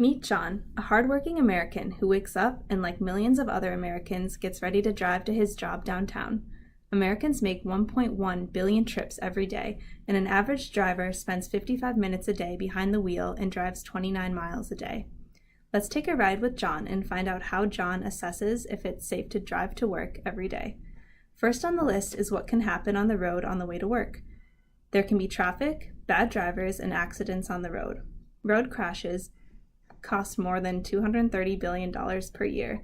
Meet John, a hardworking American who wakes up and, like millions of other Americans, gets ready to drive to his job downtown. Americans make 1.1 billion trips every day, and an average driver spends 55 minutes a day behind the wheel and drives 29 miles a day. Let's take a ride with John and find out how John assesses if it's safe to drive to work every day. First on the list is what can happen on the road on the way to work. There can be traffic, bad drivers, and accidents on the road. Road crashes cost more than $230 billion per year.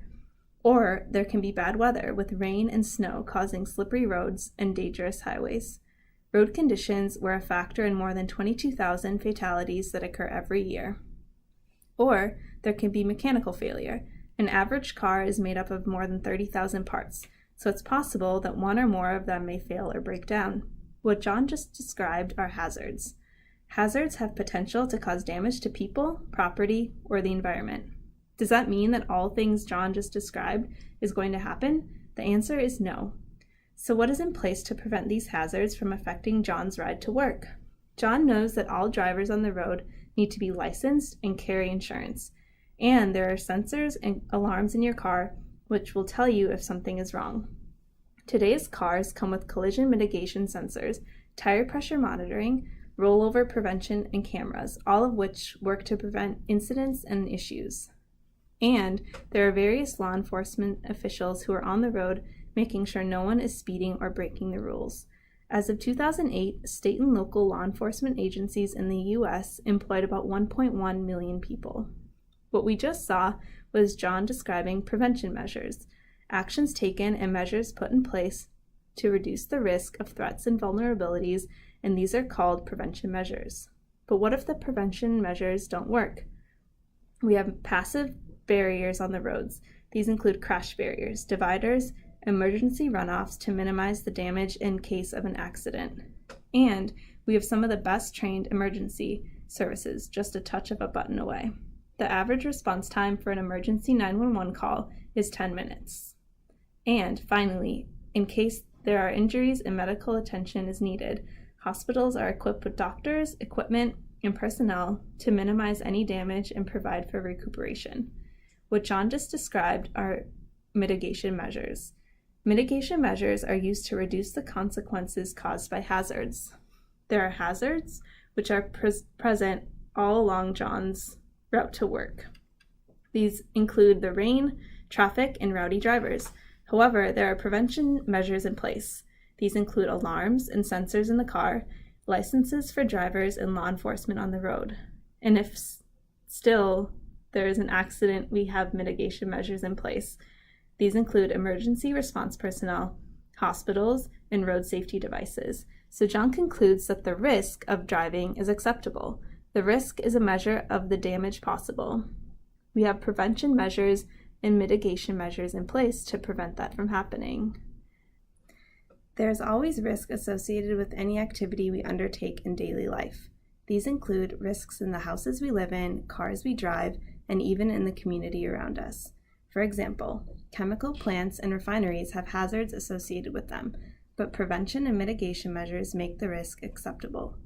Or there can be bad weather with rain and snow causing slippery roads and dangerous highways. Road conditions were a factor in more than 22,000 fatalities that occur every year. Or there can be mechanical failure. An average car is made up of more than 30,000 parts, so it's possible that one or more of them may fail or break down. What John just described are hazards. Hazards have potential to cause damage to people, property, or the environment. Does that mean that all things John just described is going to happen? The answer is no. So what is in place to prevent these hazards from affecting John's ride to work? John knows that all drivers on the road need to be licensed and carry insurance. And there are sensors and alarms in your car which will tell you if something is wrong. Today's cars come with collision mitigation sensors, tire pressure monitoring, rollover prevention, and cameras, all of which work to prevent incidents and issues. And there are various law enforcement officials who are on the road making sure no one is speeding or breaking the rules. As of 2008, state and local law enforcement agencies in the U.S. employed about 1.1 million people. What we just saw was John describing prevention measures, actions taken and measures put in place to reduce the risk of threats and vulnerabilities, and these are called prevention measures. But what if the prevention measures don't work? We have passive barriers on the roads. These include crash barriers, dividers, emergency runoffs to minimize the damage in case of an accident. And we have some of the best trained emergency services just a touch of a button away. The average response time for an emergency 911 call is 10 minutes. And finally, in case there are injuries and medical attention is needed, hospitals are equipped with doctors, equipment, and personnel to minimize any damage and provide for recuperation. What John just described are mitigation measures. Mitigation measures are used to reduce the consequences caused by hazards. There are hazards which are present all along John's route to work. These include the rain, traffic, and rowdy drivers. However, there are prevention measures in place. These include alarms and sensors in the car, licenses for drivers, and law enforcement on the road. And if still there is an accident, we have mitigation measures in place. These include emergency response personnel, hospitals, and road safety devices. So John concludes that the risk of driving is acceptable. The risk is a measure of the damage possible. We have prevention measures and mitigation measures in place to prevent that from happening. There is always risk associated with any activity we undertake in daily life. These include risks in the houses we live in, cars we drive, and even in the community around us. For example, chemical plants and refineries have hazards associated with them, but prevention and mitigation measures make the risk acceptable.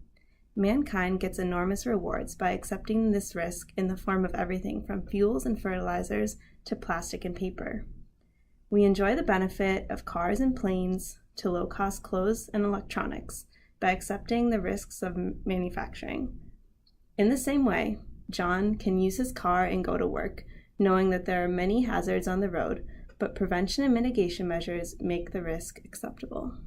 Mankind gets enormous rewards by accepting this risk in the form of everything from fuels and fertilizers to plastic and paper. We enjoy the benefit of cars and planes to low-cost clothes and electronics by accepting the risks of manufacturing. In the same way, John can use his car and go to work, knowing that there are many hazards on the road, but prevention and mitigation measures make the risk acceptable.